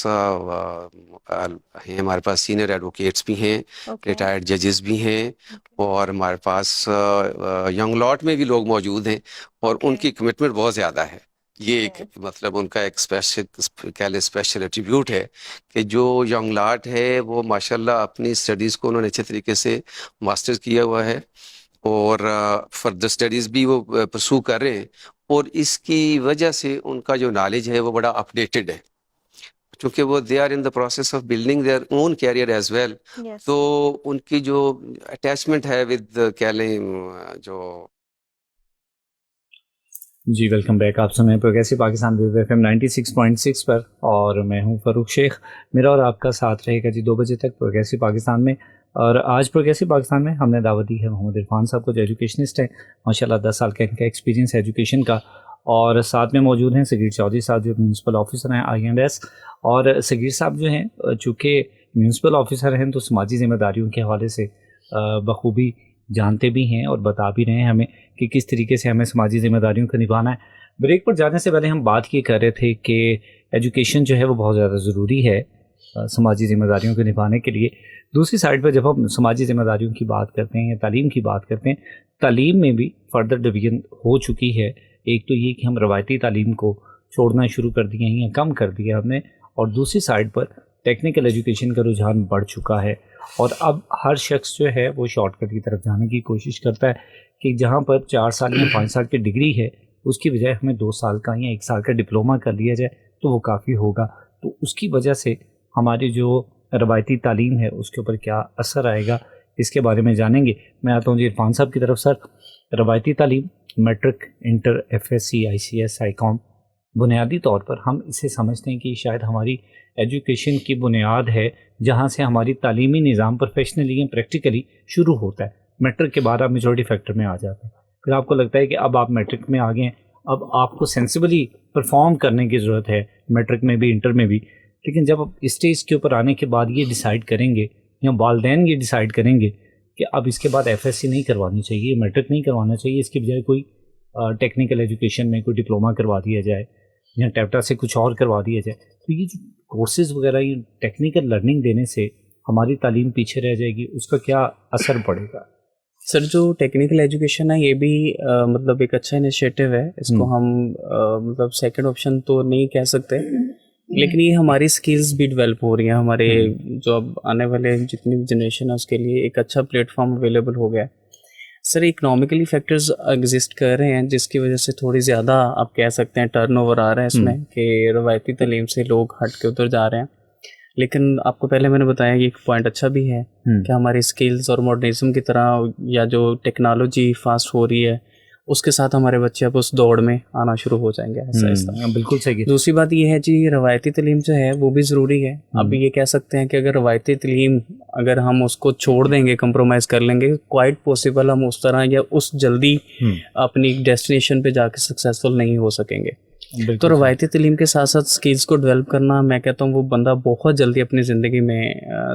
ہیں ہمارے پاس سینئر ایڈوکیٹس بھی ہیں, ریٹائرڈ ججز بھی ہیں, اور ہمارے پاس ینگ لاٹ میں بھی لوگ موجود ہیں اور ان کی کمٹمنٹ بہت زیادہ ہے. یہ ایک مطلب ان کا ایک اسپیشل ایٹریبیوٹ ہے کہ جو ینگ لاٹ ہے وہ ماشاءاللہ اپنی اسٹڈیز کو انہوں نے اچھے طریقے سے ماسٹر کیا ہوا ہے اور فردر اسٹڈیز بھی وہ پرسو کر رہے ہیں. اور اس کی وجہ سے ان کا جو نالج ہے وہ بڑا اپڈیٹڈ ہے کیونکہ وہ they are in the process of building their own career as well. تو ان کی جو اٹیچمنٹ ہے ود کہہ لیں جو جی ویلکم بیک. آپ سن رہے ہیں پروگریسو پاکستان FM 96.6 پر اور میں ہوں فاروق شیخ. میرا اور آپ کا ساتھ رہے گا جی 2 بجے تک پروگریسو پاکستان میں. اور آج پروگریسو پاکستان میں ہم نے دعوت دی ہے محمد عرفان صاحب کو جو ایجوکیشنسٹ ہیں ماشاءاللہ 10 سال کا ان کا ایکسپیرینس ہے ایجوکیشن کا. اور ساتھ میں موجود ہیں سگیر چودھری صاحب جو میونسپل آفیسر ہیں INS. اور سگیر صاحب جو ہیں چونکہ میونسپل آفیسر ہیں تو سماجی ذمہ داریوں کے حوالے سے بخوبی جانتے بھی ہیں اور بتا بھی رہے ہیں ہمیں کہ کس طریقے سے ہمیں سماجی ذمہ داریوں کو نبھانا ہے. بریک پر جانے سے پہلے ہم بات یہ کر رہے تھے کہ ایجوکیشن جو ہے وہ بہت زیادہ ضروری ہے سماجی ذمہ داریوں کو نبھانے کے لیے. دوسری سائڈ پہ جب ہم سماجی ذمہ داریوں کی بات کرتے ہیں یا تعلیم کی بات کرتے ہیں, تعلیم میں بھی فردر ڈویژن ہو چکی ہے. ایک تو یہ کہ ہم روایتی تعلیم کو چھوڑنا شروع کر دیے ہیں یا کم کر دیا ہم نے, اور دوسری سائڈ پر ٹیکنیکل ایجوکیشن کا رجحان بڑھ چکا ہے اور اب ہر شخص جو ہے وہ شارٹ کٹ کی طرف جانے کی کوشش کرتا ہے کہ جہاں پر 4 سال یا 5 سال کی ڈگری ہے اس کی بجائے ہمیں 2 سال کا یا 1 سال کا ڈپلومہ کر لیا جائے تو وہ کافی ہوگا. تو اس کی وجہ سے ہماری جو روایتی تعلیم ہے اس کے اوپر کیا اثر آئے گا اس کے بارے میں جانیں گے. میں آتا ہوں جی عرفان صاحب کی طرف. سر، روایتی تعلیم matric, inter, F S C, I C S, I com, بنیادی طور پر ہم اسے سمجھتے ہیں کہ شاید ہماری ایجوکیشن کی بنیاد ہے جہاں سے ہماری تعلیمی نظام پروفیشنلی یا پریکٹیکلی شروع ہوتا ہے. میٹرک کے بعد آپ میجورٹی فیکٹر میں آ جاتے ہیں، پھر آپ کو لگتا ہے کہ اب آپ میٹرک میں آ گئے ہیں، اب آپ کو سینسیبلی پرفارم کرنے کی ضرورت ہے میٹرک میں بھی انٹر میں بھی. لیکن جب آپ اسٹیج کے اوپر آنے کے بعد یہ ڈیسائیڈ کریں گے یا والدین یہ ڈیسائیڈ کریں گے کہ اب اس کے بعد ایف ایس سی نہیں کروانی چاہیے، میٹرک نہیں کروانا چاہیے، اس کی بجائے کوئی ٹیکنیکل ایجوکیشن میں کوئی ڈپلومہ کروا دیا جائے یا ٹیپٹا سے کچھ اور کروا دیا جائے، تو یہ جو کورسز وغیرہ یہ ٹیکنیکل لرننگ دینے سے ہماری تعلیم پیچھے رہ جائے گی، اس کا کیا اثر پڑے گا؟ سر، جو ٹیکنیکل ایجوکیشن ہے یہ بھی مطلب ایک اچھا انیشیٹو ہے. اس کو ہم مطلب سیکنڈ آپشن تو نہیں کہہ سکتے، لیکن یہ ہماری سکلز بھی ڈیولپ ہو رہی ہیں. ہمارے جو اب آنے والے جتنی بھی جنریشن ہے اس کے لیے ایک اچھا پلیٹ فارم اویلیبل ہو گیا ہے. سر، اکنامکلی فیکٹرز ایگزسٹ کر رہے ہیں جس کی وجہ سے تھوڑی زیادہ آپ کہہ سکتے ہیں ٹرن اوور آ رہا ہے اس میں کہ روایتی تعلیم سے لوگ ہٹ کے ادھر جا رہے ہیں. لیکن آپ کو پہلے میں نے بتایا کہ ایک پوائنٹ اچھا بھی ہے کہ ہماری سکلز اور ماڈرنزم کی طرح یا جو ٹیکنالوجی فاسٹ ہو رہی ہے اس کے ساتھ ہمارے بچے اب اس دوڑ میں آنا شروع ہو جائیں گے ایسا ایسا. بالکل صحیح. دوسری بات یہ ہے جی، روایتی تعلیم جو ہے وہ بھی ضروری ہے. اب یہ کہہ سکتے ہیں کہ اگر روایتی تعلیم اگر ہم اس کو چھوڑ دیں گے، کمپرومائز کر لیں گے، کوائٹ پاسبل ہم اس طرح یا اس جلدی اپنی ڈیسٹینیشن پہ جا کے سکسیزفل نہیں ہو سکیں گے. تو روایتی تعلیم کے ساتھ ساتھ سکلز کو ڈیولپ کرنا، میں کہتا ہوں وہ بندہ بہت جلدی اپنی زندگی میں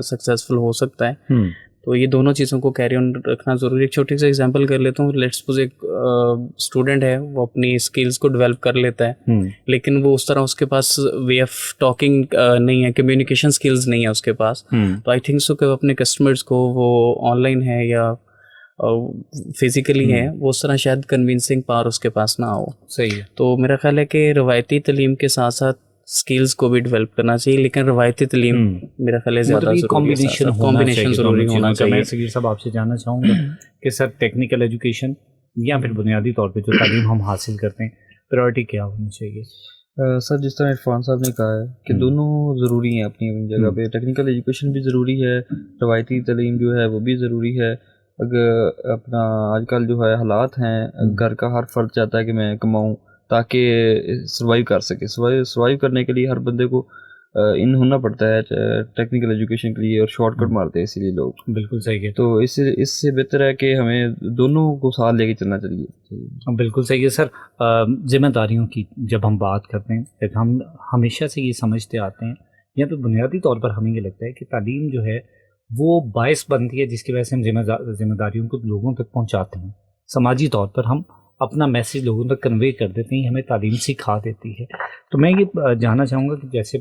سکسیزفل ہو سکتا ہے. تو یہ دونوں چیزوں کو کیری آن رکھنا ضروری ہے. ایک چھوٹی سی ایگزامپل کر لیتا ہوں. لیٹس سپوز ایک اسٹوڈنٹ ہے، وہ اپنی اسکلز کو ڈیولپ کر لیتا ہے لیکن وہ اس طرح اس کے پاس وے آف ٹاکنگ نہیں ہے، کمیونیکیشن اسکلز نہیں ہے اس کے پاس. تو آئی تھنک سو کہ وہ اپنے کسٹمرز کو وہ آن لائن ہے یا فزیکلی ہے، وہ اس طرح شاید کنونسنگ پاور اس کے پاس نہ ہو. صحیح ہے. تو میرا خیال ہے کہ روایتی تعلیم کے ساتھ ساتھ سکلز کو بھی ڈیولپ کرنا چاہیے، لیکن روایتی تعلیم میرا خیال ہے زیادہ ضروری ہے. کمبینیشن ضروری ہونا چاہیے. میں سگیر صاحب آپ سے جاننا چاہوں گا کہ سر ٹیکنیکل ایجوکیشن یا پھر بنیادی طور پہ جو تعلیم ہم حاصل کرتے ہیں پرائرٹی کیا ہونی چاہیے؟ سر، جس طرح عرفان صاحب نے کہا ہے کہ دونوں ضروری ہیں اپنی اپنی جگہ پہ. ٹیکنیکل ایجوکیشن بھی ضروری ہے، روایتی تعلیم جو ہے وہ بھی ضروری ہے. اگر اپنا آج کل جو ہے حالات ہیں، گھر کا ہر فرد چاہتا ہے کہ میں کماؤں تاکہ سروائیو کر سکے. سروائیو کرنے کے لیے ہر بندے کو ان ہونا پڑتا ہے ٹیکنیکل ایجوکیشن کے لیے، اور شارٹ کٹ مارتے ہیں اسی لیے لوگ. بالکل صحیح ہے. تو اس سے بہتر ہے کہ ہمیں دونوں کو ساتھ لے کے چلنا چاہیے. بالکل صحیح ہے. سر، ذمہ داریوں کی جب ہم بات کرتے ہیں تو ہم ہمیشہ سے یہ سمجھتے آتے ہیں، یا پھر بنیادی طور پر ہمیں یہ لگتا ہے کہ تعلیم جو ہے وہ باعث بنتی ہے جس کی وجہ سے ہم ذمہ داریوں کو لوگوں تک پہنچاتے ہیں. سماجی طور پر ہم اپنا میسیج لوگوں تک کنوے کر دیتے ہیں، ہمیں تعلیم سکھا دیتی ہے. تو میں یہ جاننا چاہوں گا کہ جیسے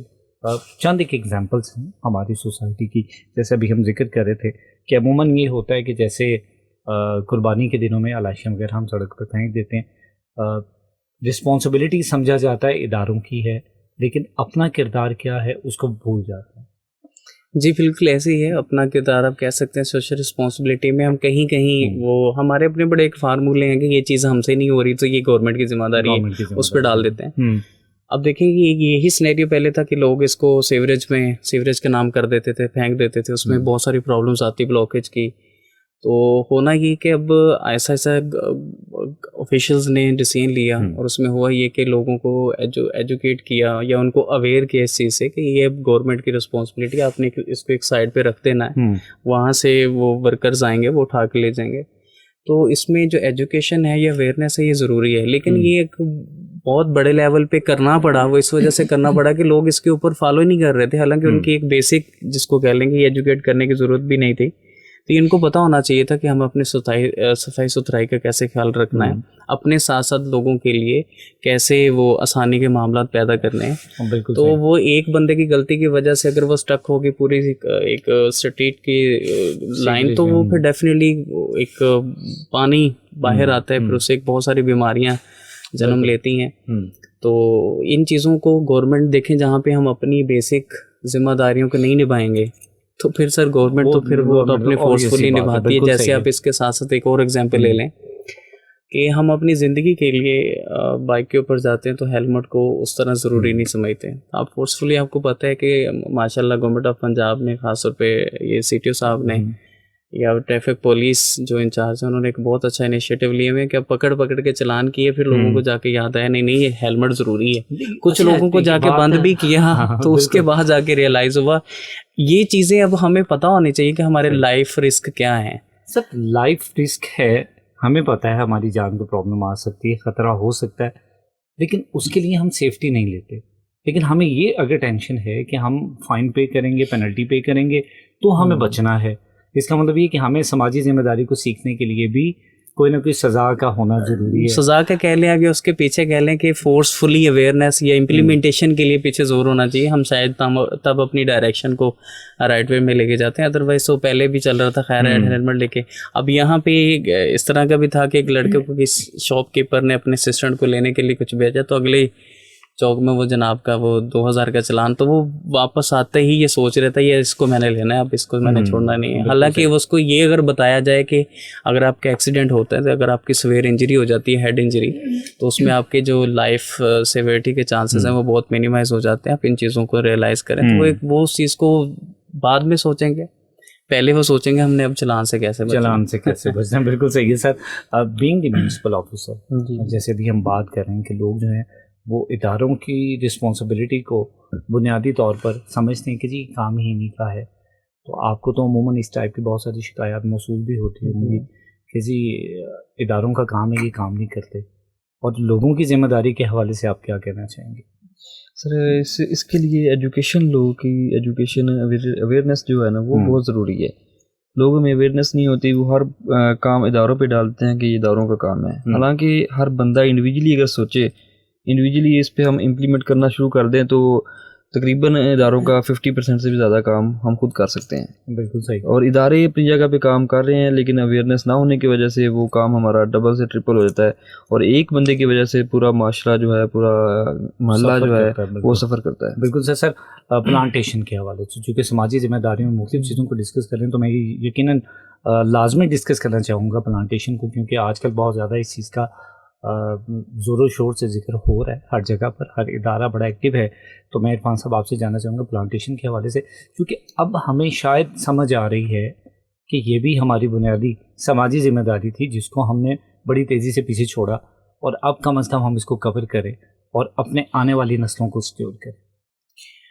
چند ایک ایگزامپلس ہیں ہماری سوسائٹی کی، جیسے ابھی ہم ذکر کر رہے تھے کہ عموماً یہ ہوتا ہے کہ جیسے قربانی کے دنوں میں علائشیاں وغیرہ ہم سڑک پہ پھینک دیتے ہیں. رسپانسبلٹی سمجھا جاتا ہے اداروں کی ہے، لیکن اپنا کردار کیا ہے اس کو بھول جاتے ہیں. جی بالکل ایسے ہی ہے. اپنا کردار آپ کہہ سکتے ہیں سوشل رسپانسبلٹی میں ہم کہیں کہیں وہ ہمارے اپنے بڑے ایک فارمولے ہیں کہ یہ چیز ہم سے نہیں ہو رہی تو یہ گورنمنٹ کی ذمہ داری ہے، اس پہ ڈال دیتے ہیں. اب دیکھیں یہی سینیریو پہلے تھا کہ لوگ اس کو سیوریج کے نام کر دیتے تھے، پھینک دیتے تھے، اس میں بہت ساری پرابلمس آتی بلاکیج کی. تو ہونا یہ کہ اب ایسا آفیشلز نے ڈیسیژن لیا اور اس میں ہوا یہ کہ لوگوں کو ایجوکیٹ کیا یا ان کو اویئر کیا اس چیز سے کہ یہ اب گورنمنٹ کی رسپانسبلٹی، آپ نے اس کو ایک سائڈ پہ رکھ دینا ہے، وہاں سے وہ ورکرز آئیں گے وہ اٹھا کے لے جائیں گے. تو اس میں جو ایجوکیشن ہے یا اویئرنیس ہے یہ ضروری ہے، لیکن یہ ایک بہت بڑے لیول پہ کرنا پڑا. وہ اس وجہ سے کرنا پڑا کہ لوگ اس کے اوپر فالو نہیں کر رہے تھے، حالانکہ ان کی ایک بیسک جس کو کہہ لیں گے ایجوکیٹ کرنے کی ضرورت بھی نہیں تھی. تو ان کو پتہ ہونا چاہیے تھا کہ ہم اپنے صفائی ستھرائی کا کیسے خیال رکھنا ہے، اپنے ساتھ ساتھ لوگوں کے لیے کیسے وہ آسانی کے معاملات پیدا کرنے ہیں. تو وہ ایک بندے کی غلطی کی وجہ سے اگر وہ سٹک ہوگی پوری ایک اسٹریٹ کی لائن، تو وہ پھر ڈیفینیٹلی ایک پانی باہر آتا ہے، پھر اس سے ایک بہت ساری بیماریاں جنم لیتی ہیں. تو ان چیزوں کو گورنمنٹ دیکھیں جہاں پہ ہم اپنی بیسک ذمہ داریوں کو نہیں نبھائیں گے تو پھر سر گورنمنٹ تو پھر وہ تو اپنے فورسفلی نبھاتی ہے. جیسے آپ اس کے ساتھ ساتھ ایک اور ایگزامپل لے لیں کہ ہم اپنی زندگی کے لیے بائک کے اوپر جاتے ہیں تو ہیلمٹ کو اس طرح ضروری نہیں سمجھتے. آپ فورسفلی آپ کو پتہ ہے کہ ماشاء اللہ گورنمنٹ آف پنجاب نے خاص طور پہ یہ سی ٹی او صاحب نے یا ٹریفک پولیس جو انچارج ہیں انہوں نے ایک بہت اچھا انیشیٹو لیے ہوئے کہ پکڑ کے چلان کیے, پھر لوگوں کو جا کے یاد آیا نہیں یہ ہیلمٹ ضروری ہے. کچھ لوگوں کو جا کے بند بھی کیا تو اس کے بعد جا کے ریئلائز ہوا. یہ چیزیں اب ہمیں پتہ ہونی چاہیے کہ ہمارے لائف رسک کیا ہیں. سر لائف رسک ہے, ہمیں پتہ ہے ہماری جان کو پرابلم آ سکتی ہے, خطرہ ہو سکتا ہے, لیکن اس کے لیے ہم سیفٹی نہیں لیتے. لیکن ہمیں یہ اگر ٹینشن ہے کہ ہم فائن پے کریں گے, پینلٹی پے کریں گے تو ہمیں بچنا ہے. اس کا مطلب یہ کہ ہمیں سماجی ذمہ داری کو سیکھنے کے لیے بھی کوئی نہ کوئی سزا کا ہونا ضروری ہے. سزا کا کہہ لیں یا اس کے پیچھے کہہ لیں کہ فورسفلی اویئرنیس یا امپلیمنٹیشن کے لیے پیچھے زور ہونا چاہیے. ہم شاید تب اپنی ڈائریکشن کو رائٹ وے میں لے کے جاتے ہیں. ادروائز تو پہلے بھی چل رہا تھا خیر ہیلمٹ لے کے. اب یہاں پہ اس طرح کا بھی تھا کہ ایک لڑکے کو شاپ کیپر نے اپنے اسسٹنٹ کو لینے کے لیے کچھ بھیجا تو اگلے چوک میں وہ جناب کا وہ 2000 کا چلان, تو وہ واپس آتے ہی یہ سوچ رہتا ہے یہ اس کو میں نے لینا ہے, اب اس کو میں نے چھوڑنا نہیں ہے. حالانکہ اس کو یہ اگر بتایا جائے کہ اگر آپ کا ایکسیڈنٹ ہوتا ہے تو اگر آپ کی سویئر انجری ہو جاتی ہے, ہیڈ انجری, تو اس میں آپ کے جو لائف سیویرٹی کے چانسز ہیں وہ بہت مینیمائز ہو جاتے ہیں. آپ ان چیزوں کو ریئلائز کریں تو وہ اس چیز کو بعد میں سوچیں گے, پہلے وہ سوچیں گے ہم نے اب چلان سے کیسے بچنا. بالکل صحیح ہے سر. بینگ دی میونسپل آفیسر, جیسے بھی ہم بات کر رہے ہیں کہ لوگ جو ہیں وہ اداروں کی رسپانسبلٹی کو بنیادی طور پر سمجھتے ہیں کہ جی کام ہی نہیں کا ہے. تو آپ کو تو عموماً اس ٹائپ کی بہت ساری شکایات موصول بھی ہوتی ہوں گی کہ جی اداروں کا کام ہے یہ کام نہیں کرتے, اور لوگوں کی ذمہ داری کے حوالے سے آپ کیا کہنا چاہیں گے؟ سر اس کے لیے ایجوکیشن, لوگوں کی ایجوکیشن اویئرنیس جو ہے نا وہ بہت ضروری ہے. لوگوں میں اویئرنیس نہیں ہوتی, وہ ہر کام اداروں پہ ڈالتے ہیں کہ یہ اداروں کا کام ہے. حالانکہ ہر بندہ انڈیویجلی اگر سوچے, انڈیویجلی اس پہ ہم امپلیمنٹ کرنا شروع کر دیں تو تقریباً اداروں کا 50% سے بھی زیادہ کام ہم خود کر سکتے ہیں. بالکل صحیح. اور ادارے اپنی جگہ پہ کام کر رہے ہیں لیکن اویئرنیس نہ ہونے کی وجہ سے وہ کام ہمارا ڈبل سے ٹرپل ہو جاتا ہے, اور ایک بندے کی وجہ سے پورا معاشرہ جو ہے, پورا محلہ جو ہے وہ سفر کرتا ہے. بالکل سر. پلانٹیشن کے حوالے سے چونکہ سماجی ذمہ داریوں میں مختلف چیزوں کو ڈسکس کریں تو میں یقیناً لازمی ڈسکس کرنا چاہوں گا پلانٹیشن کو, کیونکہ آج کل بہت زیادہ اس چیز کا زور و شور سے ذکر ہو رہا ہے ہر جگہ پر, ہر ادارہ بڑا ایکٹیو ہے. تو میں عرفان صاحب آپ سے جاننا چاہوں گا پلانٹیشن کے حوالے سے, کیونکہ اب ہمیں شاید سمجھ آ رہی ہے کہ یہ بھی ہماری بنیادی سماجی ذمہ داری تھی جس کو ہم نے بڑی تیزی سے پیچھے چھوڑا, اور اب کم از کم ہم اس کو کور کریں اور اپنے آنے والی نسلوں کو سیکیور کریں.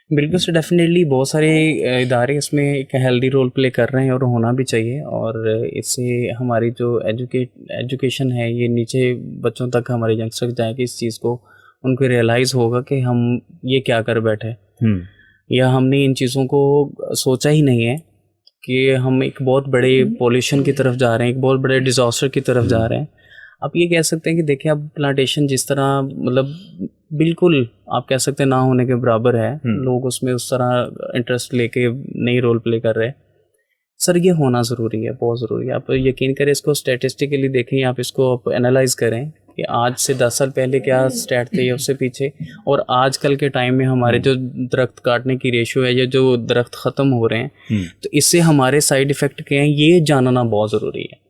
بالکل سر, ڈیفینیٹلی بہت سارے ادارے اس میں ایک ہیلدی رول پلے کر رہے ہیں اور ہونا بھی چاہیے, اور اس سے ہماری جو ایجوکیشن ہے یہ نیچے بچوں تک ہمارے ینگسٹر جائیں کہ اس چیز کو ان کو ریئلائز ہوگا کہ ہم یہ کیا کر بیٹھے, یا ہم نے ان چیزوں کو سوچا ہی نہیں ہے کہ ہم ایک بہت بڑے پولیوشن کی طرف جا رہے ہیں, ایک بہت بڑے ڈیزاسٹر کی طرف جا رہے ہیں. آپ یہ کہہ سکتے ہیں کہ دیکھیں اب پلانٹیشن جس طرح مطلب بالکل آپ کہہ سکتے ہیں نہ ہونے کے برابر ہے, لوگ اس میں اس طرح انٹرسٹ لے کے نئی رول پلے کر رہے ہیں. سر یہ ہونا ضروری ہے, بہت ضروری ہے. آپ یقین کریں اس کو اسٹیٹسٹکلی دیکھیں, آپ اس کو آپ انالائز کریں کہ آج سے 10 سال پہلے کیا اسٹیٹ تھے اس سے پیچھے, اور آج کل کے ٹائم میں ہمارے جو درخت کاٹنے کی ریشو ہے یا جو درخت ختم ہو رہے ہیں تو اس سے ہمارے سائیڈ ایفیکٹ کیا ہیں یہ جاننا بہت ضروری ہے.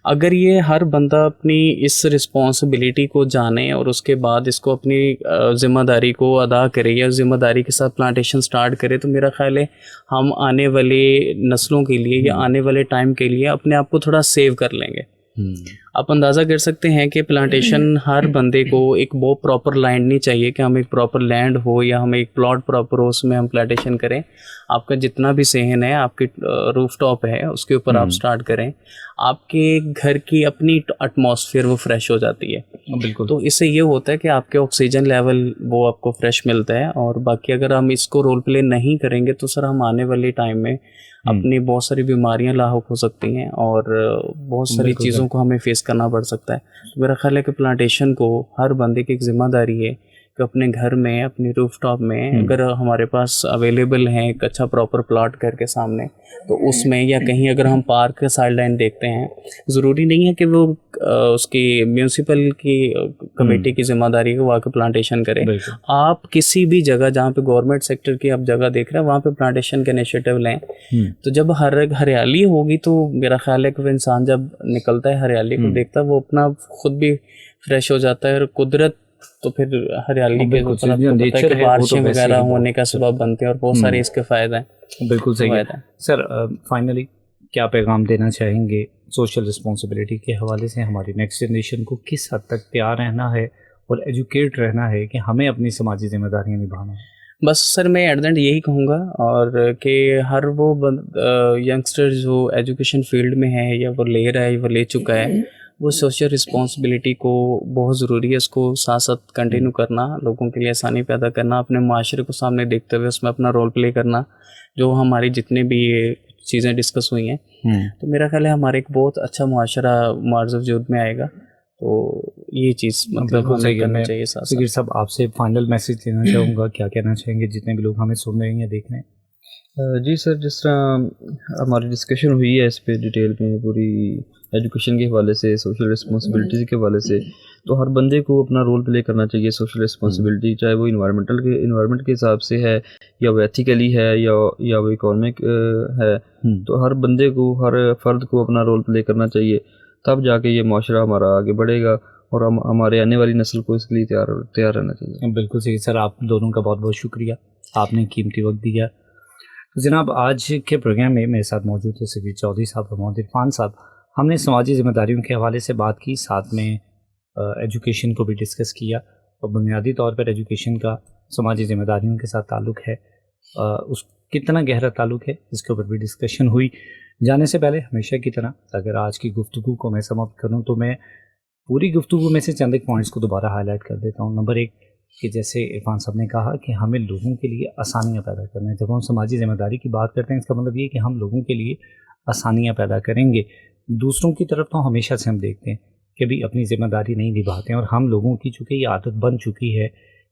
اگر یہ ہر بندہ اپنی اس رسپانسبلٹی کو جانے اور اس کے بعد اس کو اپنی ذمہ داری کو ادا کرے یا ذمہ داری کے ساتھ پلانٹیشن سٹارٹ کرے تو میرا خیال ہے ہم آنے والے نسلوں کے لیے یا آنے والے ٹائم کے لیے اپنے آپ کو تھوڑا سیو کر لیں گے. آپ اندازہ کر سکتے ہیں کہ پلانٹیشن ہر بندے کو ایک بہت پراپر لینڈ نہیں چاہیے کہ ہم ایک پراپر لینڈ ہو یا ہمیں ایک پلاٹ پراپر ہو اس میں ہم پلانٹیشن کریں. آپ کا جتنا بھی صحن ہے, آپ کی روف ٹاپ ہے, اس کے اوپر آپ سٹارٹ کریں, آپ کے گھر کی اپنی ایٹماسفیئر وہ فریش ہو جاتی ہے. بالکل. تو اس سے یہ ہوتا ہے کہ آپ کے آکسیجن لیول وہ آپ کو فریش ملتا ہے. اور باقی اگر ہم اس کو رول پلے نہیں کریں گے تو سر ہم آنے والے ٹائم میں اپنی بہت ساری بیماریاں لاحق ہو سکتی ہیں اور بہت ساری چیزوں کو ہمیں فیس کرنا پڑ سکتا ہے. میرا خیال ہے کہ پلانٹیشن کو ہر بندے کی ایک ذمہ داری ہے کہ اپنے گھر میں اپنی روف ٹاپ میں اگر ہمارے پاس اویلیبل ہیں ایک اچھا پراپر پلاٹ گھر کے سامنے، تو اس میں یا کہیں اگر ہم پارک سائڈ لائن دیکھتے ہیں، ضروری نہیں ہے کہ وہ اس کی میونسپل کی کمیٹی کی ذمہ داری ہے وہ آ کے پلانٹیشن کرے. آپ کسی بھی جگہ جہاں پہ گورنمنٹ سیکٹر کی آپ جگہ دیکھ رہے ہیں وہاں پہ پلانٹیشن کا انیشیٹو لیں. تو جب ہریالی ہوگی تو میرا خیال ہے کہ وہ انسان جب نکلتا ہے ہریالی کو دیکھتا ہے وہ اپنا خود بھی فریش ہو جاتا ہے، اور قدرت تو پھر ہریالی کے اوپر آپ کو پتہ ہے کہ بارشیں وغیرہ ہونے کا سبب بنتے ہیں اور بہت سارے اس کے فائدے ہیں. بالکل صحیح ہے سر. فائنلی کیا پیغام دینا چاہیں گے سوشل رسپانسبلٹی کے حوالے سے؟ ہماری نیکسٹ جنریشن کو کس حد تک تیار رہنا ہے اور ایجوکیٹ رہنا ہے کہ ہمیں اپنی سماجی ذمہ داریاں نبھانا ہے؟ بس سر میں ایٹ دا اینڈ یہی کہوں گا، اور کہ ہر وہ ینگسٹر جو ایجوکیشن فیلڈ میں ہے یا وہ لے رہا ہے وہ لے چکا ہے، وہ سوشل رسپانسبلٹی کو بہت ضروری ہے اس کو ساتھ ساتھ کنٹینیو کرنا، لوگوں کے لیے آسانی پیدا کرنا، اپنے معاشرے کو سامنے دیکھتے ہوئے اس میں اپنا رول پلے کرنا. جو ہماری جتنے بھی یہ چیزیں ڈسکس ہوئی ہیں تو میرا خیال ہے ہمارا ایک بہت اچھا معاشرہ معرض وجود میں آئے گا. تو یہ چیز مطلب ہمیں کرنا چاہیے. سکیر صاحب آپ سے فائنل میسیج دینا چاہوں گا، کیا کہنا چاہیں گے جتنے بھی لوگ ہمیں سن رہے ہیں یا دیکھ رہے ہیں؟ جی سر، جس طرح ہماری ڈسکشن ہوئی ہے اس پہ ڈیٹیل میں پوری ایجوکیشن کے حوالے سے، سوشل رسپانسبلٹیز کے حوالے سے، تو ہر بندے کو اپنا رول پلے کرنا چاہیے سوشل رسپانسبلٹی، چاہے وہ انوائرمنٹ کے حساب سے ہے یا وہ ایتھیکلی ہے یا وہ اکانومک ہے. تو ہر بندے کو، ہر فرد کو اپنا رول پلے کرنا چاہیے، تب جا کے یہ معاشرہ ہمارا آگے بڑھے گا اور ہمارے آنے والی نسل کو اس کے لیے تیار رہنا چاہیے. بالکل صحیح سر، آپ دونوں کا بہت بہت شکریہ، آپ نے قیمتی وقت دیا. جناب آج کے پروگرام میں میرے ساتھ موجود تھے سکیر چودھری صاحب اور محمد عرفان صاحب. ہم نے سماجی ذمہ داریوں کے حوالے سے بات کی، ساتھ میں ایجوکیشن کو بھی ڈسکس کیا، اور بنیادی طور پر ایجوکیشن کا سماجی ذمہ داریوں کے ساتھ تعلق ہے، اس کتنا گہرا تعلق ہے اس کے اوپر بھی ڈسکشن ہوئی. جانے سے پہلے ہمیشہ کی طرح اگر آج کی گفتگو کو میں سم اپ کروں تو میں پوری گفتگو میں سے چند ایک پوائنٹس کو دوبارہ ہائی لائٹ کر دیتا ہوں. نمبر 1 کہ جیسے عرفان صاحب نے کہا کہ ہمیں لوگوں کے لیے آسانیاں پیدا کرنا ہے. جب ہم سماجی ذمہ داری کی بات کرتے ہیں اس کا مطلب یہ کہ ہم لوگوں کے لیے آسانیاں پیدا کریں گے. دوسروں کی طرف تو ہمیشہ سے ہم دیکھتے ہیں کہ بھی اپنی ذمہ داری نہیں نبھاتے ہیں، اور ہم لوگوں کی چونکہ یہ عادت بن چکی ہے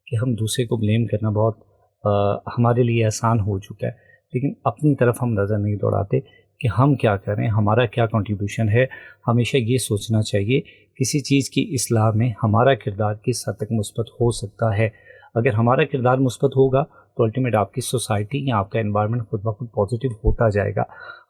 کہ ہم دوسرے کو بلیم کرنا بہت ہمارے لیے آسان ہو چکا ہے، لیکن اپنی طرف ہم نظر نہیں دوڑاتے کہ ہم کیا کریں، ہمارا کیا کنٹریبیوشن ہے. ہمیشہ یہ سوچنا چاہیے کسی چیز کی اصلاح میں ہمارا کردار کس حد تک مثبت ہو سکتا ہے. اگر ہمارا کردار مثبت ہوگا تو الٹیمیٹ آپ کی سوسائٹی یا آپ کا انوائرمنٹ خود بخود پازیٹیو ہوتا جائے گا.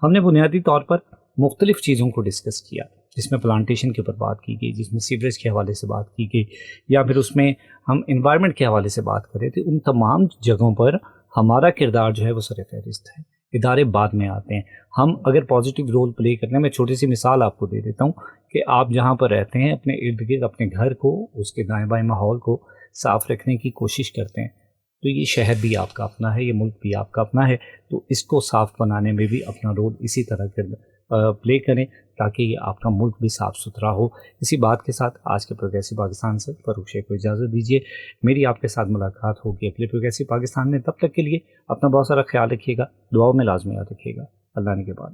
ہم نے بنیادی طور پر مختلف چیزوں کو ڈسکس کیا، جس میں پلانٹیشن کے اوپر بات کی گئی، جس میں سیوریج کے حوالے سے بات کی گئی، یا پھر اس میں ہم انوائرمنٹ کے حوالے سے بات کریں. تو ان تمام جگہوں پر ہمارا کردار جو ہے وہ سر فہرست ہے، ادارے بعد میں آتے ہیں. ہم اگر پازیٹیو رول پلے کرتے ہیں، میں چھوٹی سی مثال آپ کو دے دیتا ہوں کہ آپ جہاں پر رہتے ہیں اپنے ارد گرد اپنے گھر کو، اس کے دائیں بائیں ماحول کو صاف رکھنے کی کوشش کرتے ہیں، تو یہ شہر بھی آپ کا اپنا ہے، یہ ملک بھی آپ کا اپنا ہے. تو اس کو صاف بنانے میں بھی اپنا رول اسی طرح پلے کریں تاکہ یہ آپ کا ملک بھی صاف ستھرا ہو. اسی بات کے ساتھ آج کے پروگریسو پاکستان سے فاروق شیخ کو اجازت دیجیے. میری آپ کے ساتھ ملاقات ہوگی اگلے پروگریسو پاکستان میں. تب تک کے لیے اپنا بہت سارا خیال رکھیے گا، دعاؤں میں لازمی یاد رکھیے گا. اللہ نے کے بعد.